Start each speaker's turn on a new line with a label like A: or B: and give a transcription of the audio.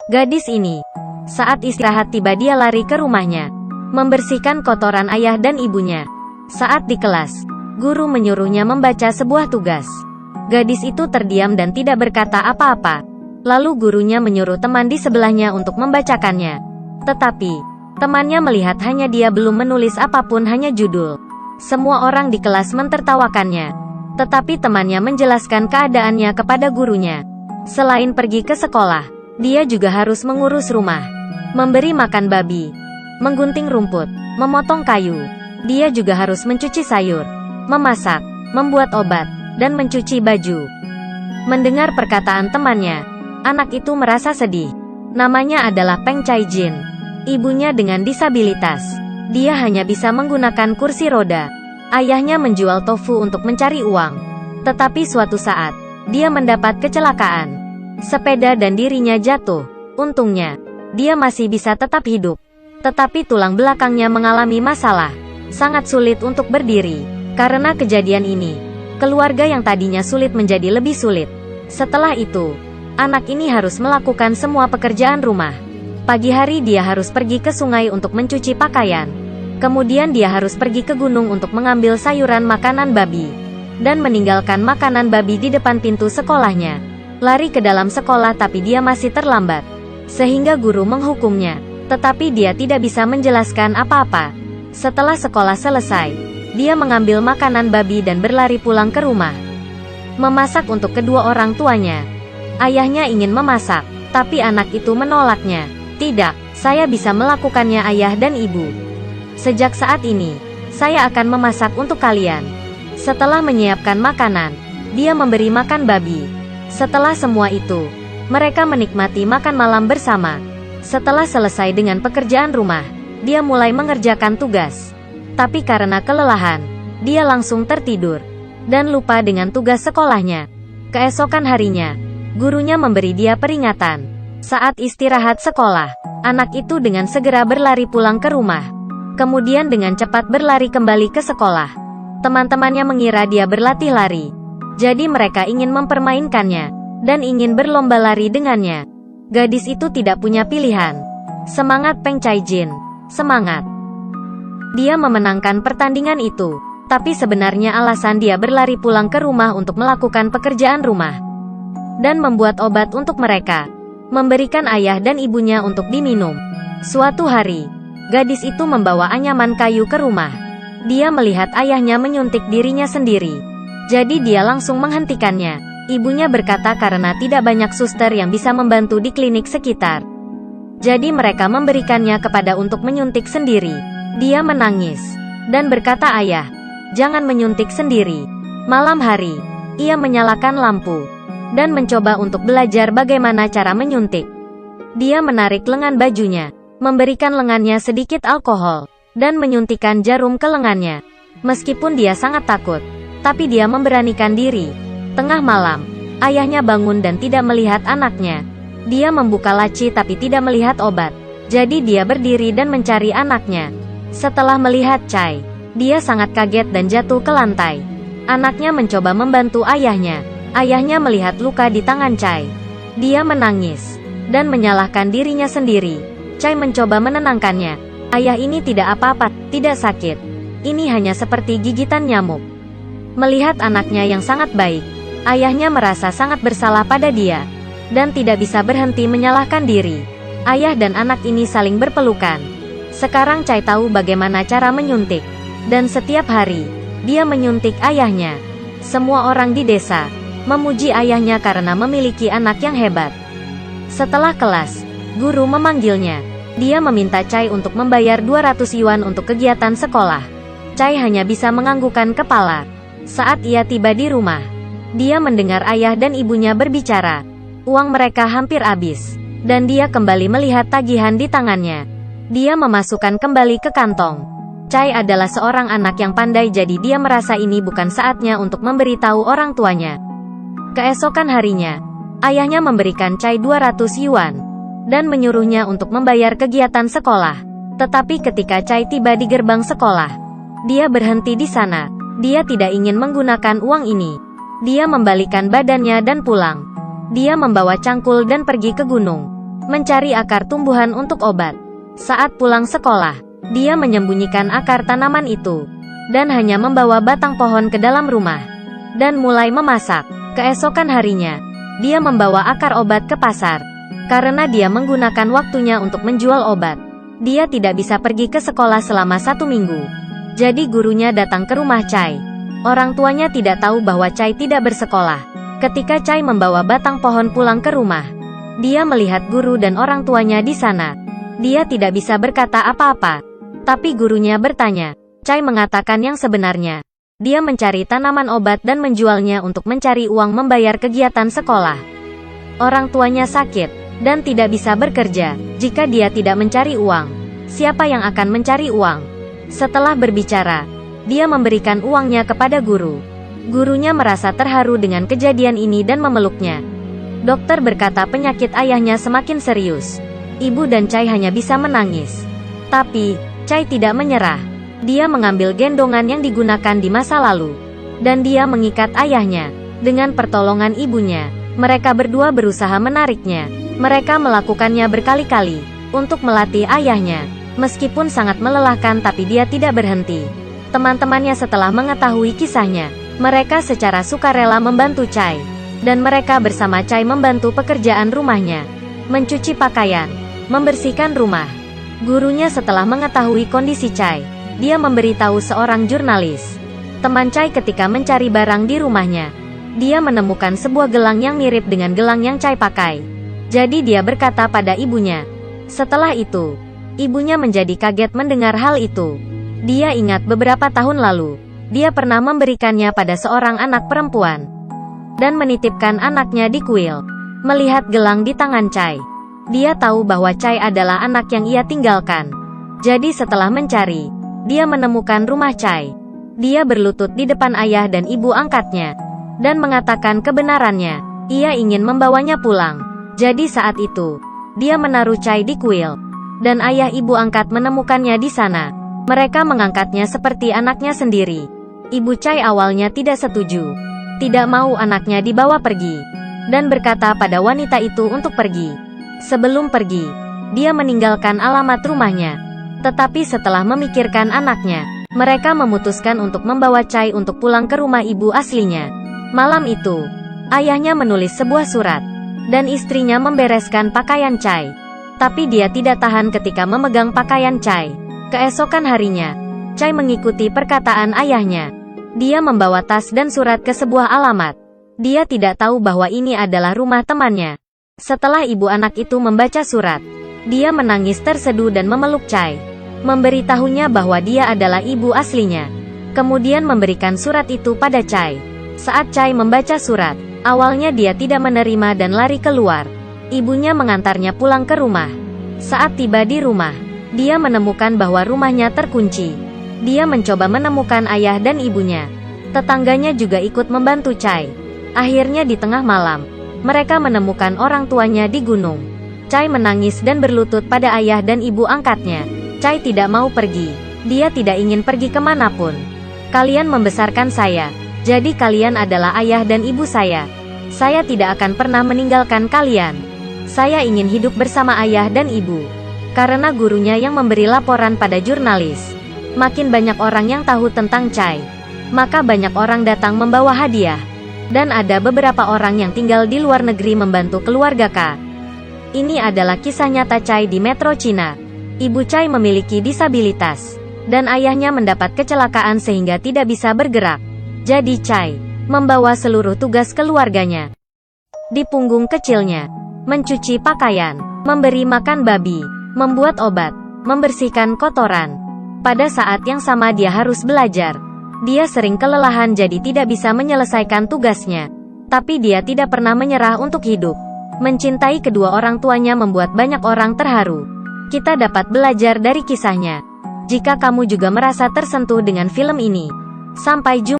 A: gadis ini. Saat istirahat tiba dia lari ke rumahnya, membersihkan kotoran ayah dan ibunya. Saat di kelas, guru menyuruhnya membaca sebuah tugas. Gadis itu terdiam dan tidak berkata apa-apa. Lalu gurunya menyuruh teman di sebelahnya untuk membacakannya. Tetapi, temannya melihat hanya dia belum menulis apapun, hanya judul. Semua orang di kelas mentertawakannya. Tetapi temannya menjelaskan keadaannya kepada gurunya. Selain pergi ke sekolah, dia juga harus mengurus rumah, memberi makan babi, menggunting rumput, memotong kayu. Dia juga harus mencuci sayur, memasak, membuat obat, dan mencuci baju. Mendengar perkataan temannya, anak itu merasa sedih. Namanya adalah Peng Caijin. Ibunya dengan disabilitas. Dia hanya bisa menggunakan kursi roda. Ayahnya menjual tofu untuk mencari uang. Tetapi suatu saat, dia mendapat kecelakaan. Sepeda dan dirinya jatuh. Untungnya, dia masih bisa tetap hidup. Tetapi tulang belakangnya mengalami masalah. Sangat sulit untuk berdiri. Karena kejadian ini, keluarga yang tadinya sulit menjadi lebih sulit. Setelah itu, anak ini harus melakukan semua pekerjaan rumah. Pagi hari dia harus pergi ke sungai untuk mencuci pakaian. Kemudian dia harus pergi ke gunung untuk mengambil sayuran makanan babi. Dan meninggalkan makanan babi di depan pintu sekolahnya. Lari ke dalam sekolah tapi dia masih terlambat. Sehingga guru menghukumnya. Tetapi dia tidak bisa menjelaskan apa-apa. Setelah sekolah selesai, dia mengambil makanan babi dan berlari pulang ke rumah. Memasak untuk kedua orang tuanya. Ayahnya ingin memasak, tapi anak itu menolaknya. Tidak, saya bisa melakukannya ayah dan ibu. Sejak saat ini, saya akan memasak untuk kalian. Setelah menyiapkan makanan, dia memberi makan babi. Setelah semua itu, mereka menikmati makan malam bersama. Setelah selesai dengan pekerjaan rumah, dia mulai mengerjakan tugas. Tapi karena kelelahan, dia langsung tertidur dan lupa dengan tugas sekolahnya. Keesokan harinya, gurunya memberi dia peringatan. Saat istirahat sekolah, anak itu dengan segera berlari pulang ke rumah. Kemudian dengan cepat berlari kembali ke sekolah. Teman-temannya mengira dia berlatih lari. Jadi mereka ingin mempermainkannya dan ingin berlomba lari dengannya. Gadis itu tidak punya pilihan. Semangat Peng Caijin, semangat. Dia memenangkan pertandingan itu. Tapi sebenarnya alasan dia berlari pulang ke rumah untuk melakukan pekerjaan rumah dan membuat obat untuk mereka, memberikan ayah dan ibunya untuk diminum. Suatu hari, gadis itu membawa anyaman kayu ke rumah. Dia melihat ayahnya menyuntik dirinya sendiri. Jadi dia langsung menghentikannya. Ibunya berkata karena tidak banyak suster yang bisa membantu di klinik sekitar. Jadi mereka memberikannya kepada untuk menyuntik sendiri. Dia menangis dan berkata, "Ayah, jangan menyuntik sendiri." Malam hari, ia menyalakan lampu dan mencoba untuk belajar bagaimana cara menyuntik. Dia menarik lengan bajunya, memberikan lengannya sedikit alkohol, dan menyuntikkan jarum ke lengannya. Meskipun dia sangat takut, tapi dia memberanikan diri. Tengah malam, ayahnya bangun dan tidak melihat anaknya. Dia membuka laci tapi tidak melihat obat. Jadi dia berdiri dan mencari anaknya. Setelah melihat Chai, dia sangat kaget dan jatuh ke lantai. Anaknya mencoba membantu ayahnya. Ayahnya melihat luka di tangan Chai. Dia menangis dan menyalahkan dirinya sendiri. Chai mencoba menenangkannya. "Ayah, ini tidak apa-apa, tidak sakit. Ini hanya seperti gigitan nyamuk." Melihat anaknya yang sangat baik, ayahnya merasa sangat bersalah pada dia dan tidak bisa berhenti menyalahkan diri. Ayah dan anak ini saling berpelukan. Sekarang Chai tahu bagaimana cara menyuntik. Dan setiap hari, dia menyuntik ayahnya. Semua orang di desa memuji ayahnya karena memiliki anak yang hebat. Setelah kelas, guru memanggilnya. Dia meminta Chai untuk membayar 200 yuan untuk kegiatan sekolah. Chai hanya bisa menganggukkan kepala. Saat ia tiba di rumah, dia mendengar ayah dan ibunya berbicara. Uang mereka hampir habis, dan dia kembali melihat tagihan di tangannya. Dia memasukkan kembali ke kantong. Chai adalah seorang anak yang pandai, jadi dia merasa ini bukan saatnya untuk memberitahu orang tuanya. Keesokan harinya, ayahnya memberikan Chai 200 yuan dan menyuruhnya untuk membayar kegiatan sekolah. Tetapi ketika Chai tiba di gerbang sekolah, dia berhenti di sana. Dia tidak ingin menggunakan uang ini. Dia membalikan badannya dan pulang. Dia membawa cangkul dan pergi ke gunung. mencari akar tumbuhan untuk obat. Saat pulang sekolah, dia menyembunyikan akar tanaman itu, dan hanya membawa batang pohon ke dalam rumah, dan mulai memasak. Keesokan harinya, dia membawa akar obat ke pasar. Karena dia menggunakan waktunya untuk menjual obat, dia tidak bisa pergi ke sekolah selama 1 minggu. Jadi gurunya datang ke rumah Chai. Orang tuanya tidak tahu bahwa Chai tidak bersekolah. Ketika Chai membawa batang pohon pulang ke rumah, dia melihat guru dan orang tuanya di sana. Dia tidak bisa berkata apa-apa. Tapi gurunya bertanya. Chai mengatakan yang sebenarnya. Dia mencari tanaman obat dan menjualnya untuk mencari uang membayar kegiatan sekolah. Orang tuanya sakit, dan tidak bisa bekerja. Jika dia tidak mencari uang, siapa yang akan mencari uang? Setelah berbicara, dia memberikan uangnya kepada guru. Gurunya merasa terharu dengan kejadian ini dan memeluknya. Dokter berkata penyakit ayahnya semakin serius. Ibu dan Chai hanya bisa menangis. Tapi, Chai tidak menyerah. Dia mengambil gendongan yang digunakan di masa lalu. Dan dia mengikat ayahnya. Dengan pertolongan ibunya, mereka berdua berusaha menariknya. Mereka melakukannya berkali-kali untuk melatih ayahnya. Meskipun sangat melelahkan tapi dia tidak berhenti. Teman-temannya setelah mengetahui kisahnya, mereka secara sukarela membantu Chai. Dan mereka bersama Chai membantu pekerjaan rumahnya. Mencuci pakaian, membersihkan rumah. Gurunya setelah mengetahui kondisi Chai, dia memberitahu seorang jurnalis. Teman Chai ketika mencari barang di rumahnya, dia menemukan sebuah gelang yang mirip dengan gelang yang Chai pakai. Jadi dia berkata pada ibunya. Setelah itu, ibunya menjadi kaget mendengar hal itu. Dia ingat beberapa tahun lalu, dia pernah memberikannya pada seorang anak perempuan. Dan menitipkan anaknya di kuil. Melihat gelang di tangan Chai, dia tahu bahwa Chai adalah anak yang ia tinggalkan. Jadi setelah mencari, dia menemukan rumah Chai. Dia berlutut di depan ayah dan ibu angkatnya, dan mengatakan kebenarannya. Ia ingin membawanya pulang. Jadi saat itu, dia menaruh Chai di kuil. Dan ayah ibu angkat menemukannya di sana. Mereka mengangkatnya seperti anaknya sendiri. Ibu Chai awalnya tidak setuju. Tidak mau anaknya dibawa pergi. Dan berkata pada wanita itu untuk pergi. Sebelum pergi, dia meninggalkan alamat rumahnya. Tetapi setelah memikirkan anaknya, mereka memutuskan untuk membawa Chai untuk pulang ke rumah ibu aslinya. Malam itu, ayahnya menulis sebuah surat. Dan istrinya membereskan pakaian Chai. Tapi dia tidak tahan ketika memegang pakaian Chai. Keesokan harinya, Chai mengikuti perkataan ayahnya. Dia membawa tas dan surat ke sebuah alamat. Dia tidak tahu bahwa ini adalah rumah temannya. Setelah ibu anak itu membaca surat, dia menangis terseduh dan memeluk Chai. Memberitahunya bahwa dia adalah ibu aslinya. Kemudian memberikan surat itu pada Chai. Saat Chai membaca surat, awalnya dia tidak menerima dan lari keluar. Ibunya mengantarnya pulang ke rumah. Saat tiba di rumah, dia menemukan bahwa rumahnya terkunci. Dia mencoba menemukan ayah dan ibunya. Tetangganya juga ikut membantu Chai. Akhirnya di tengah malam, mereka menemukan orang tuanya di gunung. Chai menangis dan berlutut pada ayah dan ibu angkatnya. Chai tidak mau pergi. Dia tidak ingin pergi kemanapun. Kalian membesarkan saya. Jadi kalian adalah ayah dan ibu saya. Saya tidak akan pernah meninggalkan kalian. Saya ingin hidup bersama ayah dan ibu. Karena gurunya yang memberi laporan pada jurnalis. Makin banyak orang yang tahu tentang Chai. Maka banyak orang datang membawa hadiah. Dan ada beberapa orang yang tinggal di luar negeri membantu keluarga K. Ini adalah kisah nyata Chai di Metro China. Ibu Chai memiliki disabilitas. Dan ayahnya mendapat kecelakaan sehingga tidak bisa bergerak. Jadi Chai membawa seluruh tugas keluarganya. Di punggung kecilnya, mencuci pakaian, memberi makan babi, membuat obat, membersihkan kotoran. Pada saat yang sama dia harus belajar. Dia sering kelelahan jadi tidak bisa menyelesaikan tugasnya. Tapi dia tidak pernah menyerah untuk hidup. Mencintai kedua orang tuanya membuat banyak orang terharu. Kita dapat belajar dari kisahnya. Jika kamu juga merasa tersentuh dengan film ini, sampai jumpa.